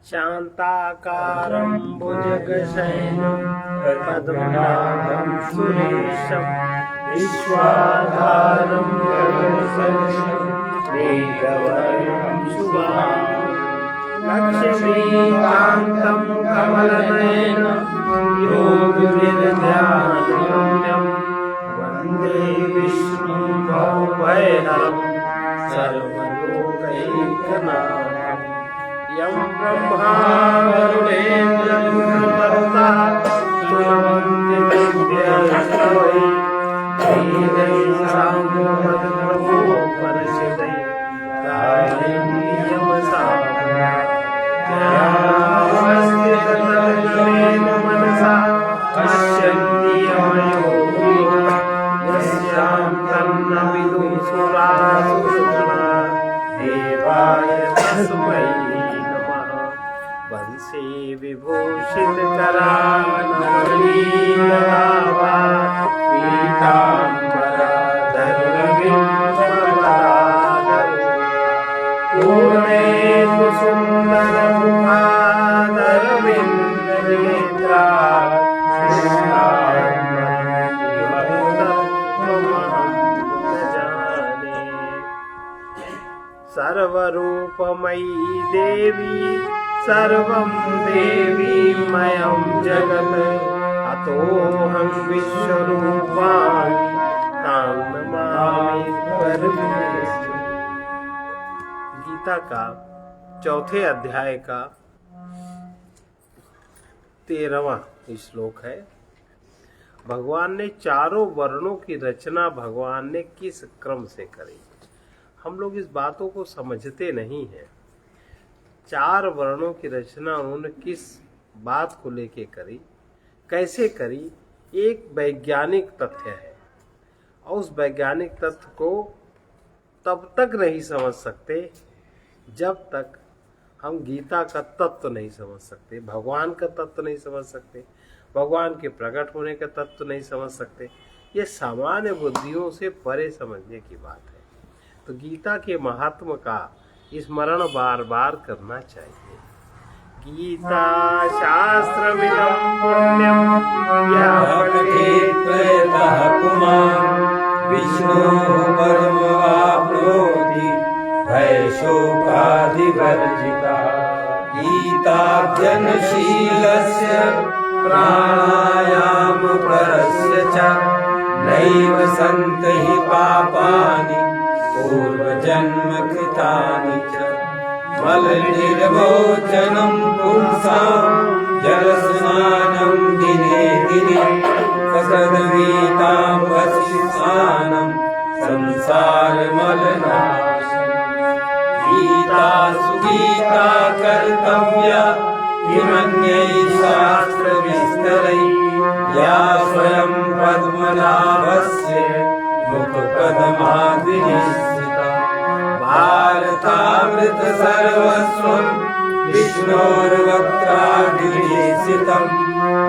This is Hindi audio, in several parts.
शान्ताकारं भुजगशयनं पद्मनाभं सुरेशं विश्वाधारं गगनसदृशं मेघवर्णं शुभांगं लक्ष्मीकान्तं कमलनयनं योगिभिर्ध्यानगम्यं वन्दे विष्णुं भवभयहरं सर्वलोकैकनाथं यं ब्रह्मा वरुणेन्द्ररुद्रमरुतः स्तुवन्ति दिव्यैस्तवैः वेदैः सामवेदोपनिषदैः ध्यानावस्थिततद्गतेन मनसा पश्यन्ति यमयोगिनः यस्यां तन्न विदुः सुरासुरगणाः देवाय तस्मै नमः। वंशे विभूषितकरानवनीतलाभा पूर्णेन्दु सुन्दरमुखादरविन्दनेत्रा सर्वरूपमयी देवी सर्वं देवीमयं जगत् अतोऽहं विश्वरूपाणि तां नमामि परमेश्वरी। गीता का चौथे अध्याय का 13वां श्लोक है। भगवान ने चारों वर्णों की रचना भगवान ने किस क्रम से करी, हम लोग इस बातों को समझते नहीं हैं। 4 वर्णों की रचना उन्होंने किस बात को लेके करी, कैसे करी, एक वैज्ञानिक तथ्य है और उस वैज्ञानिक तथ्य को तब तक नहीं समझ सकते जब तक हम गीता का तत्व नहीं समझ सकते, भगवान का तत्व नहीं समझ सकते, भगवान के प्रकट होने का तत्व नहीं समझ सकते। ये सामान्य बुद्धियों से परे समझने की बात है। तो गीता के महात्म का स्मरण बार बार करना चाहिए। गीता शास्त्रमिदं पुण्यं यः पठेत् प्रयतः पुमान् विष्णोः परमवाप्नोति भयशोकादिवर्जितः। गीताध्ययनशीलस्य प्राणायामपरस्य च नैव सन्ति हि पापानि पूर्वजन्म कृतानि च। मलनिर्मोचनं पुंसां जलस्नानं दिने दिने सकदगीतां संसारमलनाशनम्। गीता सुगीता कर्तव्या किमन्यैः शास्त्रविस्तरैः या स्वयं पद्मनाभस्य मुखपद्माद्रिनिश्चिता। भारतामृत सर्वस्वं विष्णोर्वक्त्राद्रिनिश्चितं।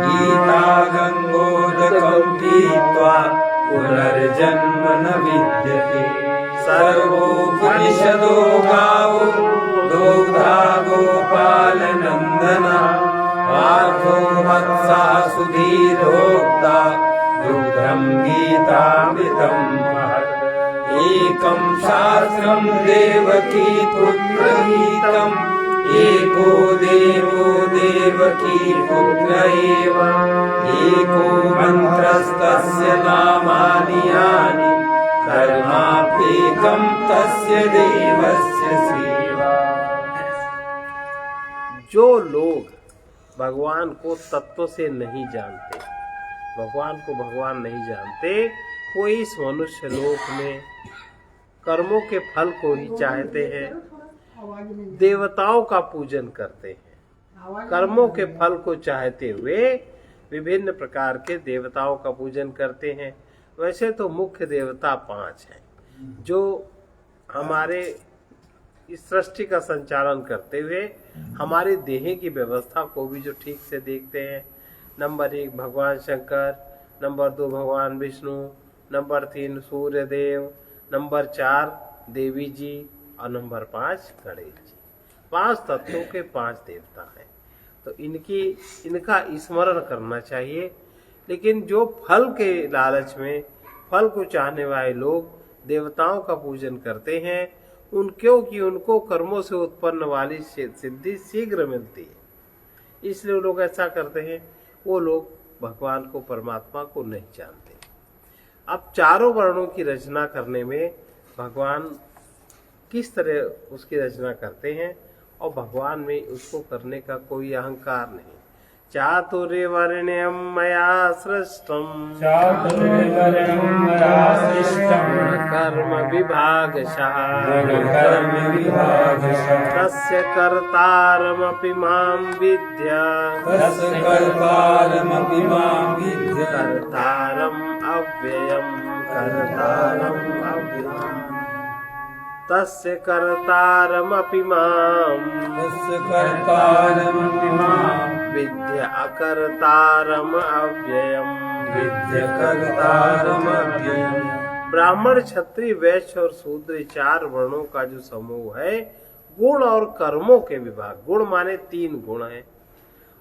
गीता गङ्गोदकं पीत्वा पुनर्जन्म न विद्यते। सर्वोपनिषदो गावो दोग्धा गोपालनन्दना। पार्थो वत्सा सुधीरोक्ता दुग्धं गीतामृतं महत्। एकं शास्त्रं देवकी पुत्रगीतम् एको देवो देवकी पुत्र एव। एको मन्त्रस्तस्य नामानि यानि कर्माप्येकं तस्य देवस्य सेवा। जो लोग भगवान को तत्व से नहीं जानते, भगवान को भगवान नहीं जानते, वो इस मनुष्य लोक में कर्मों के फल को ही चाहते हैं, देवताओं का पूजन करते हैं, कर्मों के फल को चाहते हुए विभिन्न प्रकार के देवताओं का पूजन करते हैं। वैसे तो मुख्य देवता 5 हैं जो हमारे इस सृष्टि का संचालन करते हुए हमारी देह की व्यवस्था को भी जो ठीक से देखते हैं। नंबर 1 भगवान शंकर, नंबर 2 भगवान विष्णु, नंबर 3 सूर्य देव, नंबर 4 देवी जी और नंबर 5 गणेश जी। 5 तत्वों के 5 देवता हैं। तो इनका स्मरण करना चाहिए। लेकिन जो फल के लालच में, फल को चाहने वाले लोग देवताओं का पूजन करते हैं, क्योंकि उनको कर्मों से उत्पन्न वाली सिद्धि शीघ्र मिलती है, इसलिए वो लोग ऐसा करते हैं। वो लोग भगवान को, परमात्मा को नहीं जानते। अब चारों वर्णों की रचना करने में भगवान किस तरह उसकी रचना करते हैं, और भगवान में उसको करने का कोई अहंकार नहीं। चातुर्वर्ण्यं मया सृष्टं कर्म विभागशः तस्य कर्तारमपि मां विद्य कर्तारम् अव्ययम् तस्य कर्तारमपि मां विद्य अकर्तारम् अव्ययम् ब्राह्मण, क्षत्रिय, वैश्य और शूद्र 4 वर्णों का जो समूह है, गुण और कर्मों के विभाग। गुण माने 3 गुण हैं,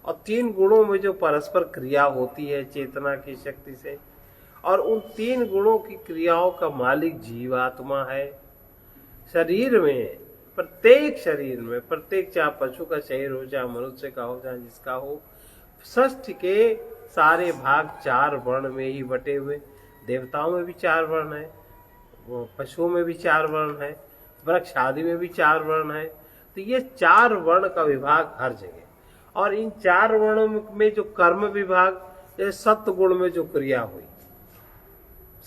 और 3 गुणों में जो परस्पर क्रिया होती है चेतना की शक्ति से, और उन 3 गुणों की क्रियाओं का मालिक जीवात्मा है। शरीर में, प्रत्येक शरीर में, प्रत्येक, चाहे पशु का शरीर हो, चाहे मनुष्य का हो, चाहे जिसका हो, षष्ठ के सारे भाग 4 वर्ण में ही बटे हुए। देवताओं में भी 4 वर्ण है, पशुओं में भी 4 वर्ण है, वृक्ष आदि में भी 4 वर्ण है। तो ये 4 वर्ण का विभाग हर जगह। और इन 4 वर्णों में जो कर्म विभाग, जैसे सत्वगुण में जो क्रिया हुई,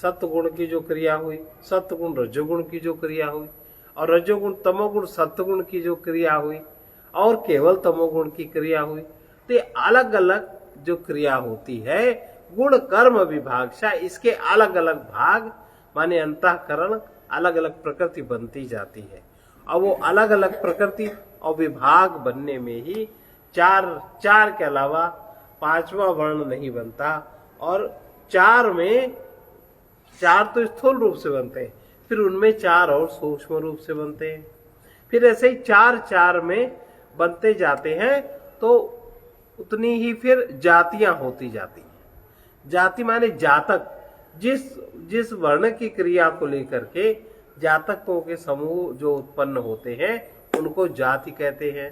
सत्वगुण की जो क्रिया हुई, सत्वगुण रजोगुण की जो क्रिया हुई, और रजोगुण तमोगुण सत्वगुण की जो क्रिया हुई, और केवल तमोगुण की क्रिया हुई, तो अलग अलग जो क्रिया होती है, गुण कर्म विभाग इसके अलग अलग भाग माने अंतःकरण, अलग अलग प्रकृति बनती जाती है। और वो अलग अलग प्रकृति और विभाग बनने में ही 4 के अलावा 5वां वर्ण नहीं बनता। और 4 में 4 तो स्थूल रूप से बनते हैं, फिर उनमें 4 और सूक्ष्म रूप से बनते हैं, फिर ऐसे ही 4 में बनते जाते हैं। तो उतनी ही फिर जातियां होती जाती हैं। जाति माने जातक, जिस वर्ण की क्रिया को लेकर के जातकों के समूह जो उत्पन्न होते हैं, उनको जाति कहते हैं।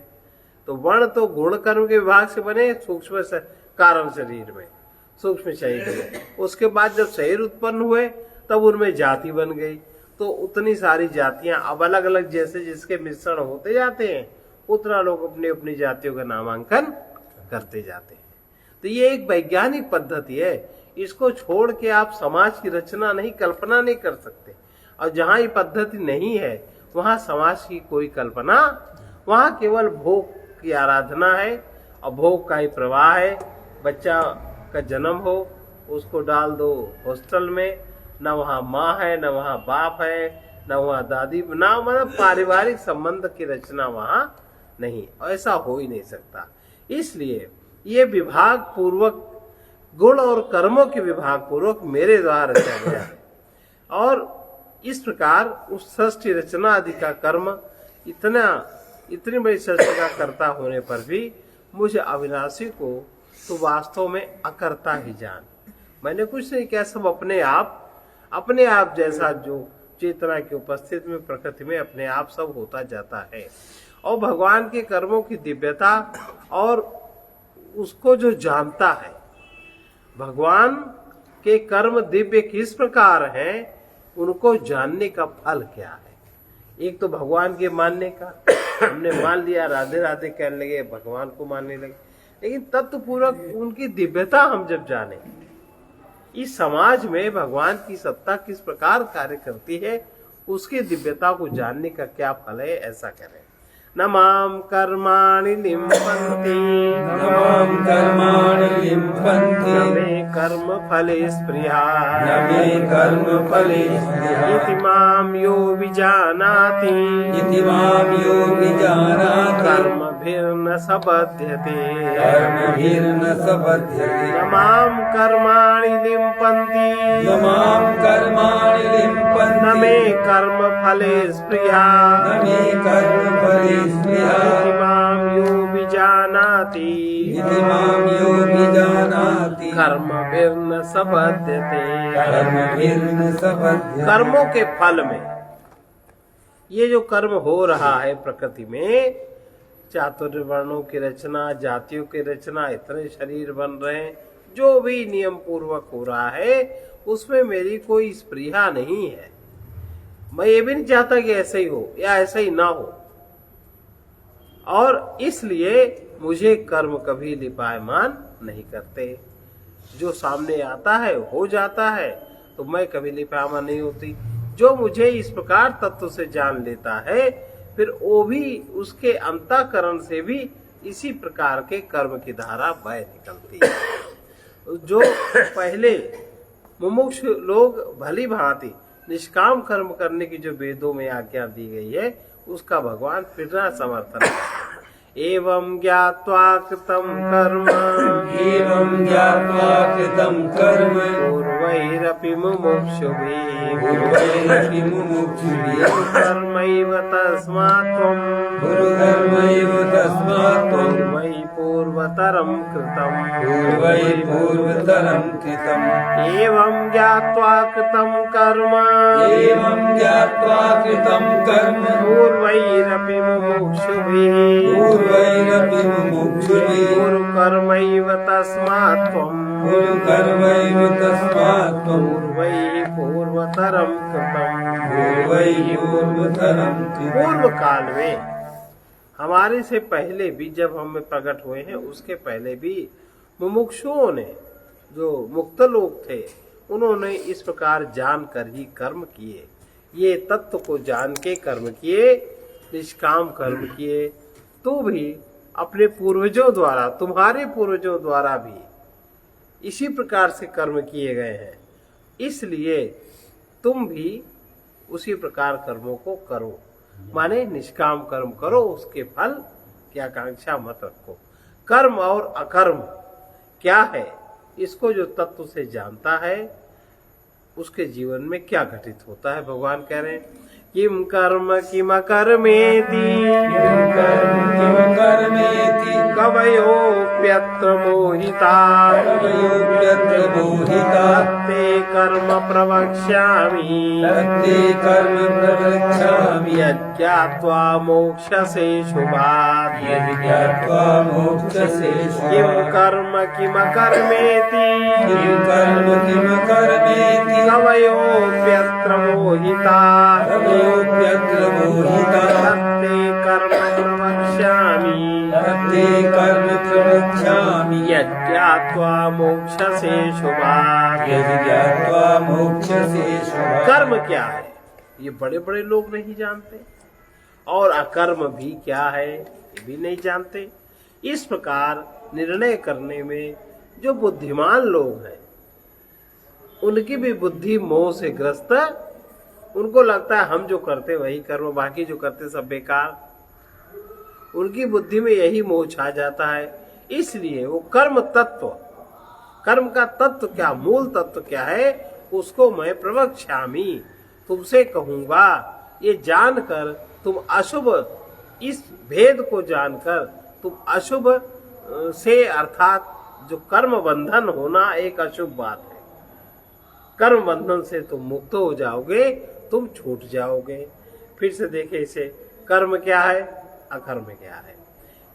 तो वर्ण तो गुण कर्म के विभाग से बने, सूक्ष्म कारण शरीर में, सूक्ष्म शरीर में। उसके बाद जब शरीर उत्पन्न हुए तब उनमें जाति बन गई। तो उतनी सारी जातियां अब अलग अलग जैसे जिसके मिश्रण होते जाते हैं, उतना लोग अपनी अपनी जातियों का नामांकन करते जाते हैं। तो ये एक वैज्ञानिक पद्धति है। इसको छोड़ के आप समाज की रचना नहीं, कल्पना नहीं कर सकते। और जहां ये पद्धति नहीं है, वहां समाज की कोई कल्पना, वहां केवल भोग की आराधना है और भोग का ही प्रवाह है। बच्चा का जन्म हो, उसको डाल दो हॉस्टल में, न वहाँ माँ है, न वहाँ बाप है, न वहाँ दादी, ना मतलब पारिवारिक संबंध की रचना वहाँ नहीं, ऐसा हो ही नहीं सकता। इसलिए ये विभाग पूर्वक, गुण और कर्मों के विभाग पूर्वक मेरे द्वारा रचा गया है। और इस प्रकार उस सृष्टि रचना आदि का कर्म इतनी बड़ी सृष्टि का कर्ता होने पर भी मुझे अविनाशी को तो वास्तव में अकर्ता ही जान। मैंने कुछ नहीं किया, सब अपने आप जैसा जो चेतना की उपस्थिति में, प्रकृति में अपने आप सब होता जाता है। और भगवान के कर्मों की दिव्यता और उसको जो जानता है, भगवान के कर्म दिव्य किस प्रकार हैं, उनको जानने का फल क्या है। एक तो भगवान के मानने का, हमने मान लिया, राधे राधे कहने लगे, भगवान को मानने लगे, लेकिन तत्वपूर्वक उनकी दिव्यता हम जब जाने, इस समाज में भगवान की सत्ता किस प्रकार कार्य करती है, उसकी दिव्यता को जानने का क्या फल है, ऐसा करें। न माम कर्माणि लिम्पन्ति न मे कर्म फले स्पृहा इति माम यो विजानाति कर्म कर्मभिर्न सबध्यते कर्मभिर्न सबध्यते नमाम कर्माणि लिम्पन्ति नमां कर्माणि लिम्पन्ति न मे कर्म फले स्पृहा न मे कर्मफले स्पृहा इति मां यो विजानाति इति मां यो विजानाति कर्मभिर्न सबध्यते कर्मभिर्न सबध्यते कर्मों के फल में ये जो कर्म हो रहा है प्रकृति में, चातुर्य वर्णों की रचना, जातियों की रचना, इतने शरीर बन रहे हैं, जो भी नियम पूर्वक हो रहा है उसमें मेरी कोई स्पृहा नहीं है। मैं ये भी नहीं चाहता कि ऐसे ही हो या ऐसे ही ना हो, और इसलिए मुझे कर्म कभी लिपायमान नहीं करते। जो सामने आता है हो जाता है, तो मैं कभी लिपायमान नहीं होती। जो मुझे इस प्रकार तत्व से जान लेता है, फिर वो भी उसके अंतःकरण से भी इसी प्रकार के कर्म की धारा बह निकलती है। जो पहले मुमुक्ष लोग भली भांति निष्काम कर्म करने की जो वेदों में आज्ञा दी गई है, उसका भगवान फिर समर्थन है। एवं ज्ञात्वा कृतं कर्म एवं ज्ञात्वा कृतं कर्म पूर्वैरपि मुमुक्षुभिः पूर्वैरपि मुमुक्षुभिः कर्मैव तस्मात् त्वं गुरुकर्मैव तस्मात् त्वं वै पूर्वतरं कृतम् पूर्वै पूर्वतरं कृतम् एवं ज्ञात्वा कृतं कर्म एवं ज्ञात्वा कृतं कर्म पूर्वैरपि मुमुक्षुभिः पूर्वैरपि मुमुक्षुभिः गुरुकर्मैव तस्मात् त्वं गुरुकर्मैव तस्मात् त्वं पूर्वैः पूर्वतरं कृतम् पूर्वै पूर्वतरं कृतम् पूर्व काल में हमारे से पहले भी, जब हम में प्रकट हुए हैं उसके पहले भी मुमुक्षुओं ने, जो मुक्त लोग थे, उन्होंने इस प्रकार जान कर ही कर्म किए। ये तत्व को जान के कर्म किए, निष्काम कर्म किए। तू भी अपने पूर्वजों द्वारा, तुम्हारे पूर्वजों द्वारा भी इसी प्रकार से कर्म किए गए हैं, इसलिए तुम भी उसी प्रकार कर्मों को करो। माने निष्काम कर्म करो, उसके फल की आकांक्षा मत रखो। कर्म और अकर्म क्या है, इसको जो तत्व से जानता है उसके जीवन में क्या घटित होता है, भगवान कह रहे हैं किम कर्म किम कर्मेति किम कर्मेति कवयोप्यत्र मोहिता कवयोप्यत्र मोहिता ते कर्म प्रवक्ष्यामि तत्ते कर्म प्रवक्ष्यामि यज्ञात्वा मोक्षसे शुभात् यज्ञात्वा मोक्षसे किम कर्म किम कर्मेति किम कर्मेति कवयोप्यत्र मोहिता कवयोप्यत्र मोहिता तत्ते कर्म प्रवक्ष्यामि तत्ते कर्म प्रवक्ष्यामि यज्ञात्वा मोक्षसे शुभात् यज्ञात्वा मोक्षसे शुभात्। कर्म क्या है ये बड़े बड़े लोग नहीं जानते, और अकर्म भी क्या है ये भी नहीं जानते। इस प्रकार निर्णय करने में जो बुद्धिमान लोग हैं, उनकी भी बुद्धि मोह से ग्रस्त। उनको लगता है हम जो करते वही कर्म, बाकी जो करते सब बेकार। उनकी बुद्धि में यही मोह छा जाता है, इसलिए वो कर्म तत्व, कर्म का तत्व क्या, मूल तत्व क्या है, उसको मैं प्रवक्ष्यामि, तुमसे कहूंगा। ये जानकर तुम अशुभ, इस भेद को जानकर तुम अशुभ से, अर्थात जो कर्म बंधन होना एक अशुभ बात है, कर्म बंधन से तुम मुक्त हो जाओगे, तुम छूट जाओगे। फिर से देखे इसे, कर्म क्या है, अकर्म क्या है।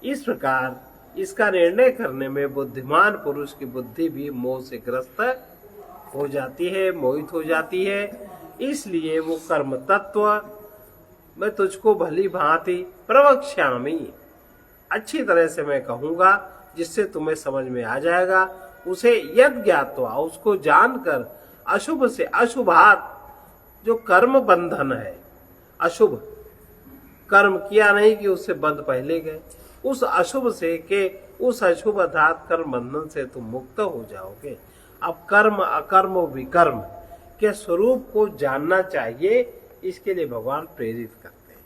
इस प्रकार इसका निर्णय करने में बुद्धिमान पुरुष की बुद्धि भी मोह से ग्रस्त हो जाती है, मोहित हो जाती है। इसलिए वो कर्म तत्व मैं तुझको भली भांति प्रवक्ष्यामि, अच्छी तरह से मैं कहूंगा, जिससे तुम्हें समझ में आ जाएगा। उसे यद ज्ञात्वा, उसको जानकर, अशुभ से, अशुभात जो कर्म बंधन है, अशुभ कर्म किया नहीं कि उससे बंध पहले गए, उस अशुभ से के उस अशुभ अर्थात कर्म बंधन से तुम मुक्त हो जाओगे। अब कर्म अकर्म विकर्म के स्वरूप को जानना चाहिए, इसके लिए भगवान प्रेरित करते हैं।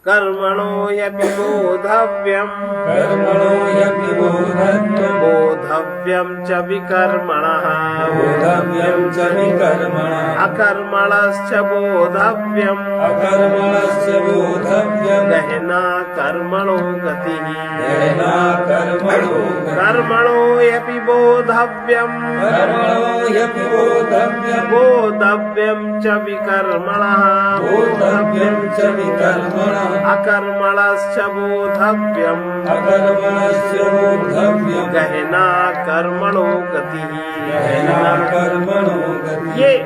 कर्मणो यपि बोधव्यम् कर्मणो यपि बोधव्यम् बोधव्यं च विकर्मणः बोधव्यं च विकर्मणः अकर्मणश्च बोधव्यम् अकर्मणस्य बोधव्यम् गहना कर्मणो गतिः गहना कर्मणो कर्मणो यपि बोधव्यम् कर्मणो यपि बोधव्यम् बोधव्यं च विकर्मणः बोधव्यं च विकर्मणः अकर्मणश्च बोधव्यम् अकर्मणस्य बोधव्यम् गहना कर्मणो गतिः गहना कर्मणो गतिः। ये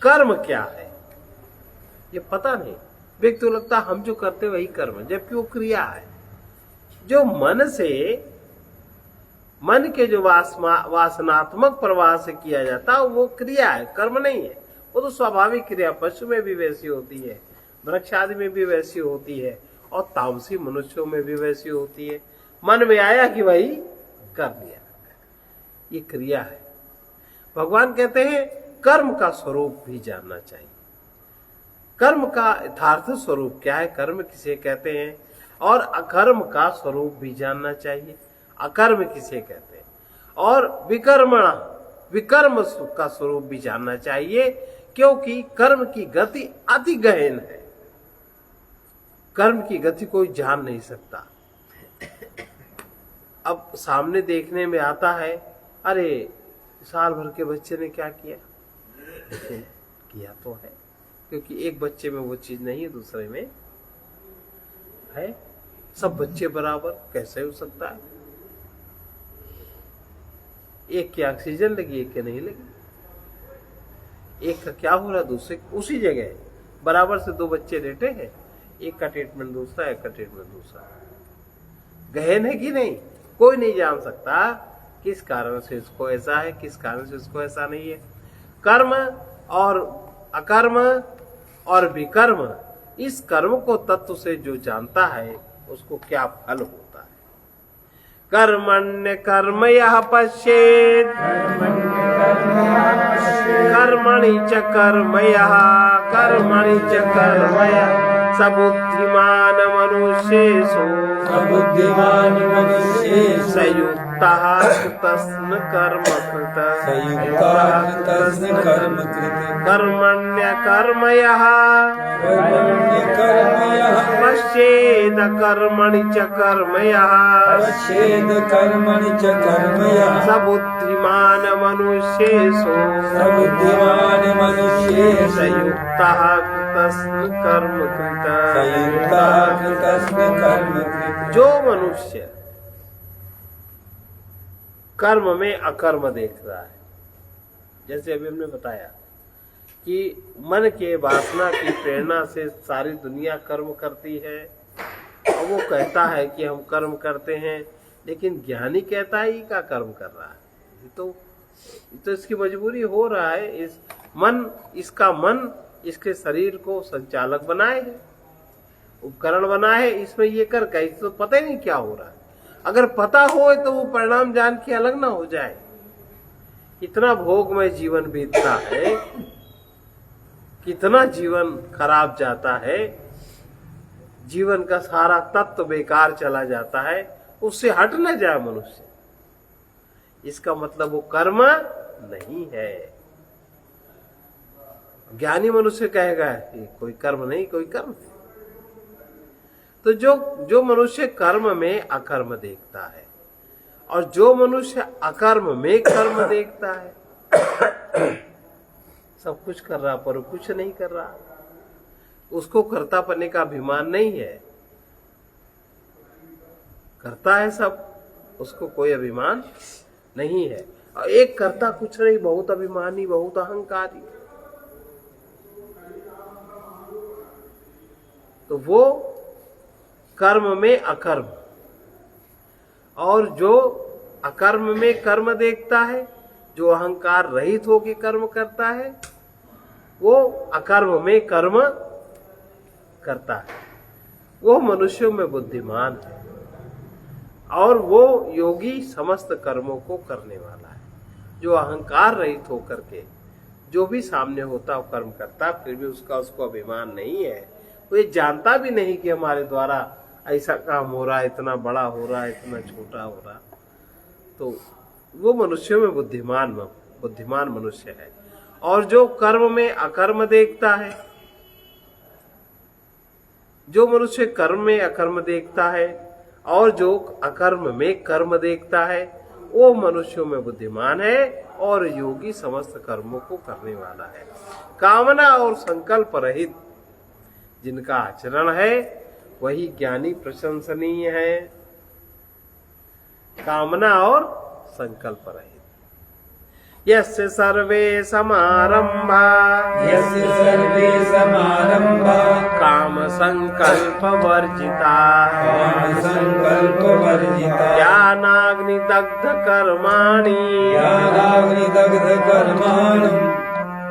कर्म क्या है ये पता नहीं। व्यक्ति को लगता हम जो करते वही कर्म है, जबकि वो क्रिया है जो मन से, मन के जो वासनात्मक प्रवाह से किया जाता है वो क्रिया है, कर्म नहीं है। वो तो स्वाभाविक क्रिया पशु में भी वैसी होती है, वृक्ष आदि में भी वैसी होती है, और तामसी मनुष्यों में भी वैसी होती है। मन में आया कि वही कर लिया, ये क्रिया है। भगवान कहते हैं कर्म का स्वरूप भी जानना चाहिए। कर्म का यथार्थ स्वरूप क्या है, कर्म किसे कहते हैं, और अकर्म का स्वरूप भी जानना चाहिए। अकर्म किसे कहते हैं, और विकर्मणा विकर्म का स्वरूप भी जानना चाहिए, क्योंकि कर्म की गति अति गहन है। कर्म की गति कोई जान नहीं सकता। अब सामने देखने में आता है, अरे साल भर के बच्चे ने क्या किया, किया तो है, क्योंकि एक बच्चे में वो चीज नहीं है, दूसरे में है। सब बच्चे बराबर कैसे हो सकता है? एक की ऑक्सीजन लगी, एक के नहीं लगी। एक का क्या हो रहा, दूसरे उसी जगह बराबर से दो बच्चे लेटे हैं, एक का ट्रीटमेंट दूसरा, एक का ट्रीटमेंट दूसरा। गहन है कि नहीं, कोई नहीं जान सकता किस कारण से इसको ऐसा है, किस कारण से इसको ऐसा नहीं है। कर्म और अकर्म और विकर्म, इस कर्म को तत्व से जो जानता है उसको क्या फल होता है। कर्मण्य कर्म यः पश्येत् कर्मणि च कर्म यः कर्मणि च कर्म यः स बुद्धिमान मनुष्येषु सबुद्धिमान मनुष्येषु संयुक्तः कृतस्न कर्म कृत संयुक्तः कृतस्न कर्म कृत कर्मण्य कर्म यः कर्मण्य कर्म यः पश्येद कर्मणि च कर्म यः पश्येद कर्मणि च कर्म यः स बुद्धिमान मनुष्येषु सबुद्धिमान मनुष्येषु संयुक्तः कृतस्न कर्म कृत। संयुक्तः कृतस्न कर्म कृत। जो मनुष्य कर्म में अकर्म देख रहा है, जैसे अभी हमने बताया कि मन के वासना की प्रेरणा से सारी दुनिया कर्म करती है, और वो कहता है कि हम कर्म करते हैं, लेकिन ज्ञानी कहता है ये क्या कर्म कर रहा है, ये तो इसकी मजबूरी हो रहा है। इस मन, इसका मन इसके शरीर को संचालक बनाए है, उपकरण बनाए है, इसमें ये कर कहीं तो पता ही नहीं क्या हो रहा है। अगर पता हो तो वो परिणाम जान के अलग ना हो जाए। इतना भोग में जीवन बीतता है, कितना जीवन खराब जाता है, जीवन का सारा तत्व बेकार चला जाता है, उससे हट न जाए मनुष्य, इसका मतलब वो कर्म नहीं है। ज्ञानी मनुष्य कहेगा ये कोई कर्म नहीं, कोई कर्म है। तो जो मनुष्य कर्म में अकर्म देखता है, और जो मनुष्य अकर्म में कर्म देखता है, सब कुछ कर रहा पर कुछ नहीं कर रहा, उसको कर्ता पने का अभिमान नहीं है। करता है सब, उसको कोई अभिमान नहीं है। और एक करता कुछ नहीं, बहुत अभिमानी, बहुत अहंकारी, तो वो कर्म में अकर्म। और जो अकर्म में कर्म देखता है, जो अहंकार रहित होकर कर्म करता है, वो अकर्म में कर्म करता है, वो मनुष्यों में बुद्धिमान है, और वो योगी समस्त कर्मों को करने वाला है। जो अहंकार रहित होकर के जो भी सामने होता है कर्म करता, फिर भी उसको अभिमान नहीं है, वो ये जानता भी नहीं कि हमारे द्वारा ऐसा काम हो रहा है, इतना बड़ा हो रहा है, इतना छोटा हो रहा। तो वो मनुष्यों में बुद्धिमान मनुष्य है। और जो कर्म में अकर्म देखता है, जो मनुष्य कर्म में अकर्म देखता है और जो अकर्म में कर्म देखता है, वो मनुष्यों में बुद्धिमान है और योगी समस्त कर्मों को करने वाला है। कामना और संकल्प रहित जिनका आचरण है वही ज्ञानी प्रशंसनीय है। कामना और संकल्प रहित। यस्य सर्वे समारंभा यस्य सर्वे समारंभा काम संकल्प वर्जिता काम संकल्प वर्जिता ज्ञानाग्नि दग्ध कर्माणि ज्ञानाग्निदग्ध कर्माणि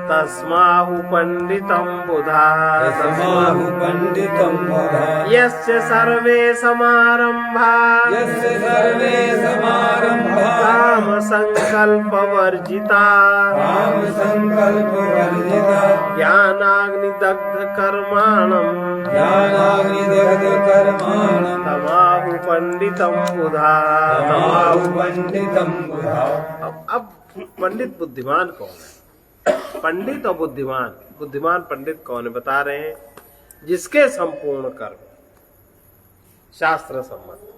तस्माहु पंडितं बुधा तस्माहु पंडितं बुधा यस्य सर्वे समारंभा यस्य सर्वे समारंभा काम संकल्प वर्जिता काम संकल्प वर्जिता ज्ञानाग्नि दग्ध कर्माणम् ज्ञानाग्निदग्ध कर्माणि तमाहु पंडितं बुधा। तमाहु पंडितं बुधा। अब पंडित बुद्धिमान कौन है? पंडित और बुद्धिमान पंडित कौन है बता रहे हैं? जिसके संपूर्ण कर्म शास्त्र सम्मत।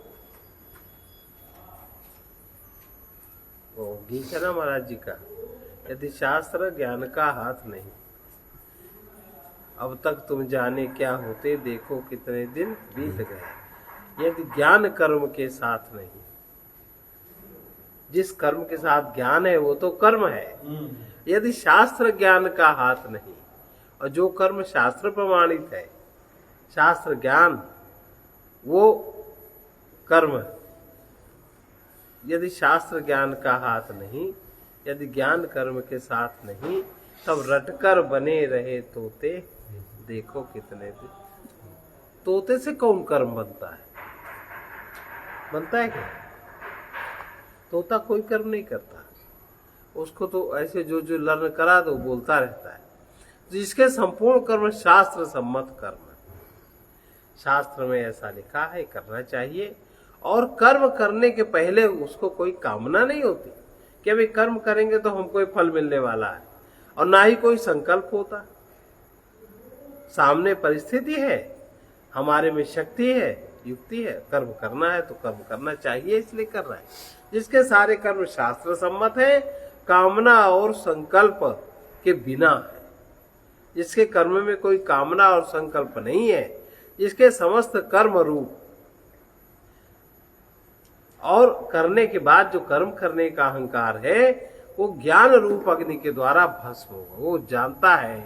वो गीत है ना महाराज जी का, यदि शास्त्र ज्ञान का हाथ नहीं, अब तक तुम जाने क्या होते, देखो कितने दिन बीत गए। यदि ज्ञान कर्म के साथ नहीं, जिस कर्म के साथ ज्ञान है वो तो कर्म है। यदि शास्त्र ज्ञान का हाथ नहीं, और जो कर्म शास्त्र प्रमाणित है, शास्त्र ज्ञान वो कर्म, यदि शास्त्र ज्ञान का हाथ नहीं, यदि ज्ञान कर्म के साथ नहीं, तब रटकर बने रहे तोते, देखो कितने दिन। तोते से कौन कर्म बनता है? बनता है क्या? तोता कोई कर्म नहीं करता, उसको तो ऐसे जो जो लर्न करा दो बोलता रहता है। जिसके संपूर्ण कर्म शास्त्र सम्मत कर्म, शास्त्र में ऐसा लिखा है करना चाहिए। और कर्म करने के पहले उसको कोई कामना नहीं होती कि अभी कर्म करेंगे तो हमको फल मिलने वाला है, और ना ही कोई संकल्प होता। सामने परिस्थिति है, हमारे में शक्ति है, युक्ति है, कर्म करना है तो कर्म करना चाहिए, इसलिए कर रहा है। जिसके सारे कर्म शास्त्र सम्मत है, कामना और संकल्प के बिना है, जिसके कर्म में कोई कामना और संकल्प नहीं है, जिसके समस्त कर्म रूप और करने के बाद जो कर्म करने का अहंकार है वो ज्ञान रूप अग्नि के द्वारा भस्म होगा। वो जानता है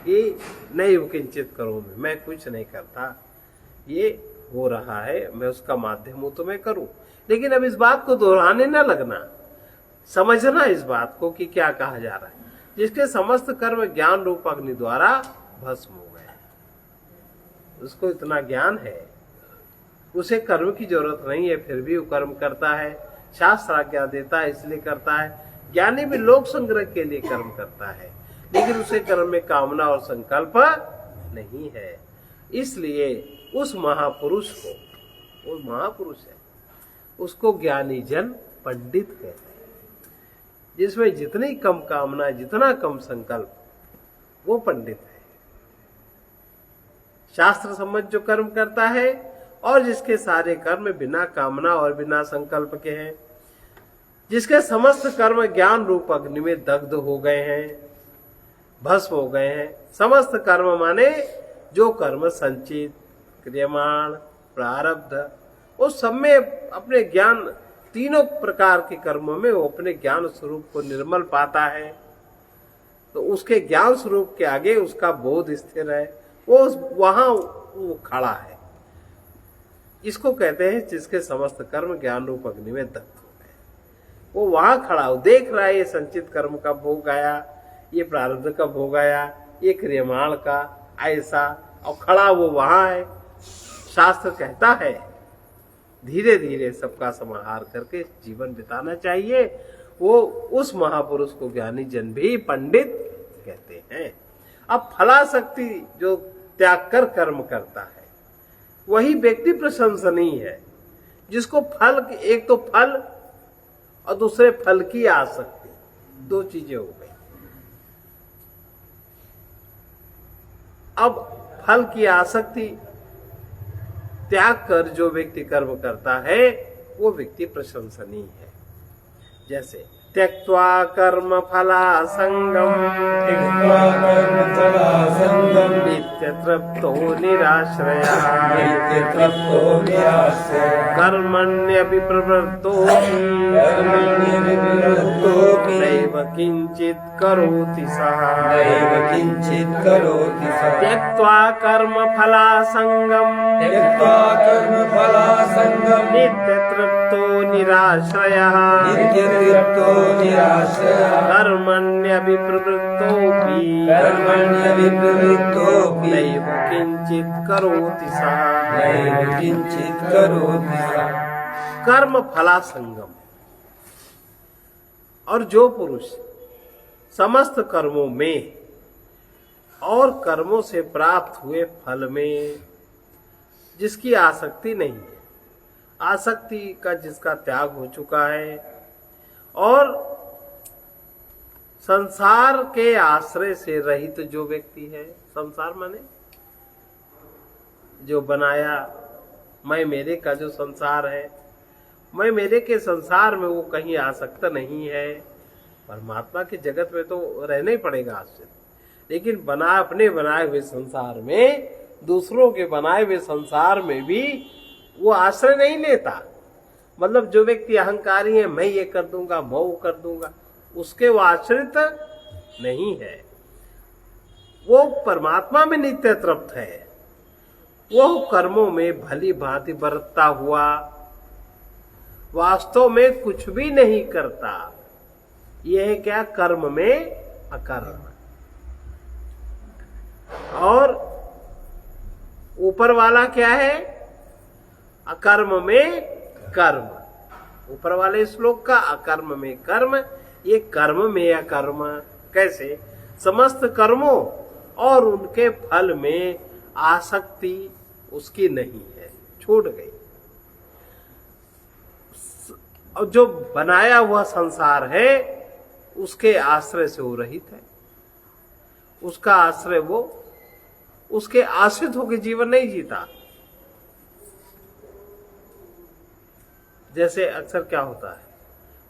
कि नहीं किंचित करो, मैं कुछ नहीं करता, ये हो रहा है, मैं उसका माध्यम हूं तो मैं करूं। लेकिन अब इस बात को दोहराने न लगना, समझना इस बात को कि क्या कहा जा रहा है। जिसके समस्त कर्म ज्ञान रूप अग्नि द्वारा भस्म हो गए, उसको इतना ज्ञान है, उसे कर्म की जरूरत नहीं है, फिर भी वो कर्म करता है। शास्त्र आज्ञा देता है इसलिए करता है। ज्ञानी भी लोक संग्रह के लिए कर्म करता है, लेकिन उसे कर्म में कामना और संकल्प नहीं है। इसलिए उस महापुरुष को, वो महापुरुष है, उसको ज्ञानी जन पंडित कहते हैं। जिसमें जितनी कम कामना, जितना कम संकल्प, वो पंडित है। शास्त्र सम्मत जो कर्म करता है और जिसके सारे कर्म बिना कामना और बिना संकल्प के हैं, जिसके समस्त कर्म ज्ञान रूप अग्नि में दग्ध हो गए हैं, भस्म हो गए हैं। समस्त कर्म माने जो कर्म संचित, क्रियमाण, प्रारब्ध, उस सब में अपने ज्ञान, तीनों प्रकार के कर्मों में वो अपने ज्ञान स्वरूप को निर्मल पाता है, तो उसके ज्ञान स्वरूप के आगे उसका बोध स्थिर है, वो वहां वो खड़ा है। इसको कहते हैं जिसके समस्त कर्म ज्ञान रूप अग्नि में दग्ध हो गए। वो वहां खड़ा हो, देख रहा है ये संचित कर्म का भोग आया, ये प्रारब्ध का भोग आया, ये क्रियमाण का, ऐसा, और खड़ा वो वहां है। शास्त्र कहता है धीरे धीरे सबका समाहार करके जीवन बिताना चाहिए। वो उस महापुरुष को ज्ञानी जन भी पंडित कहते हैं। अब फलाशक्ति जो त्याग कर कर्म करता है, वही व्यक्ति प्रशंसनीय है। जिसको फल, एक तो फल और दूसरे फल की आसक्ति, दो चीजें हो गई। अब फल की आसक्ति त्याग कर जो व्यक्ति कर्म करता है वो व्यक्ति प्रशंसनीय है। जैसे त्यक्त्वा कर्म फलासंगम नित्य तृप्तो निराश्रयः कर्मण्यपि प्रवृत्तोऽपि नैव किञ्चित् करोति सः त्यक्त्वा कर्म फलासंगम नित्य तृप्तो निराश्रयः कर्मण्यभिप्रवृत्तोऽपि नैव किञ्चित् करोति सः। कर्म फलासंगम। और जो पुरुष समस्त कर्मों में और कर्मों से प्राप्त हुए फल में जिसकी आसक्ति नहीं है, आसक्ति का जिसका त्याग हो चुका है और संसार के आश्रय से रहित जो व्यक्ति है, संसार माने जो बनाया मैं मेरे का जो संसार है, मैं मेरे के संसार में वो कहीं आसक्त नहीं है। परमात्मा के जगत में तो रहना ही पड़ेगा आश्रित, लेकिन अपने बनाए हुए संसार में, दूसरों के बनाए हुए संसार में भी वो आश्रय नहीं लेता। मतलब जो व्यक्ति अहंकारी है, मैं ये कर दूंगा, मैं वो कर दूंगा, उसके वो आश्रित नहीं है। वो परमात्मा में नित्य तृप्त है। वो कर्मों में भली भांति बरतता हुआ वास्तव में कुछ भी नहीं करता। यह है क्या? कर्म में अकर्म। और ऊपर वाला क्या है? अकर्म में कर्म। ऊपर वाले श्लोक का अकर्म में कर्म, ये कर्म में अकर्म। कैसे? समस्त कर्मों और उनके फल में आसक्ति उसकी नहीं है, छूट गई। और जो बनाया हुआ संसार है उसके आश्रय से वो रहित है। उसका आश्रय वो उसके आश्रित होकर जीवन नहीं जीता। जैसे अक्सर क्या होता है,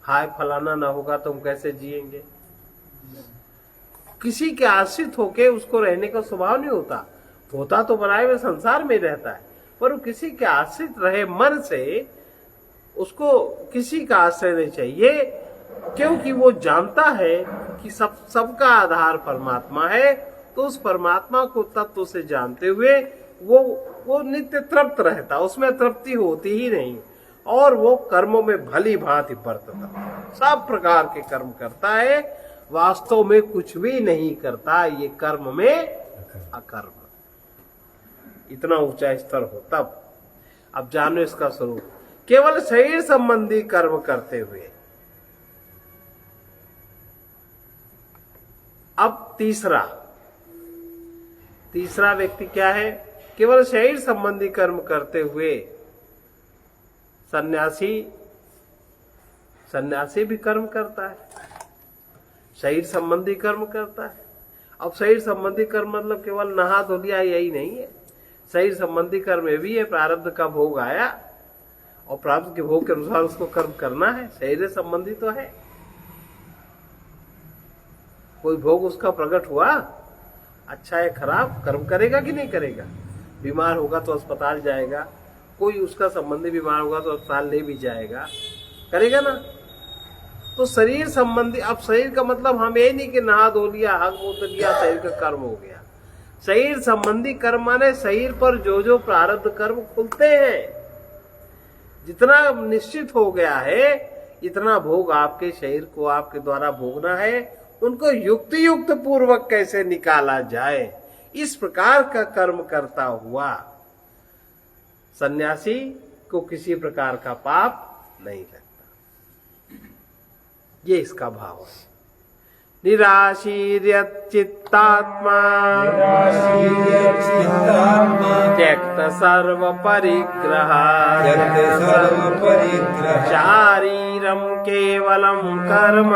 हाय फलाना ना होगा तो हम कैसे जिएंगे। किसी के आश्रित होके उसको रहने का स्वभाव नहीं होता। होता तो बनाए हुए संसार में रहता है, पर वो किसी के आश्रित रहे मन से, उसको किसी का आश्रय नहीं चाहिए, क्योंकि वो जानता है कि सबका आधार परमात्मा है। तो उस परमात्मा को तत्व से जानते हुए वो नित्य तृप्त रहता, उसमें तृप्ति होती ही नहीं। और वो कर्मों में भली भांति बरतता, सब प्रकार के कर्म करता है, वास्तव में कुछ भी नहीं करता। ये कर्म में अकर्म। इतना ऊंचा स्तर हो तब। अब जानो इसका स्वरूप। केवल शरीर संबंधी कर्म करते हुए। अब तीसरा व्यक्ति क्या है? केवल शरीर संबंधी कर्म करते हुए सन्यासी भी कर्म करता है, शरीर संबंधी कर्म करता है। अब शरीर संबंधी कर्म मतलब केवल नहा धो लिया यही नहीं है। शरीर संबंधी कर्म ये भी है, प्रारब्ध का भोग आया और प्रारब्ध के भोग के अनुसार उसको कर्म करना है। शरीर संबंधी तो है। कोई भोग उसका प्रकट हुआ, अच्छा है खराब, कर्म करेगा कि नहीं करेगा? बीमार होगा तो अस्पताल जाएगा, कोई उसका संबंधी बीमार होगा तो अस्पताल ले भी जाएगा, करेगा ना। तो शरीर संबंधी, अब शरीर का मतलब हम ये नहीं कि नहा धो लिया, हक मूत लिया, शरीर का कर्म हो गया। शरीर संबंधी कर्म माने शरीर पर जो जो प्रारब्ध कर्म खुलते हैं, जितना निश्चित हो गया है इतना भोग आपके शरीर को आपके द्वारा भोगना है, उनको युक्त पूर्वक कैसे निकाला जाए, इस प्रकार का कर्म करता हुआ सन्यासी को किसी प्रकार का पाप नहीं लगता। ये इसका भाव है। निराशीर्यच्चित्तात्मा निराशीर्यच्चित्तात्मा त्यक्त सर्व परिग्रह त्यक्त सर्व परिग्रह शारीरम केवलम कर्म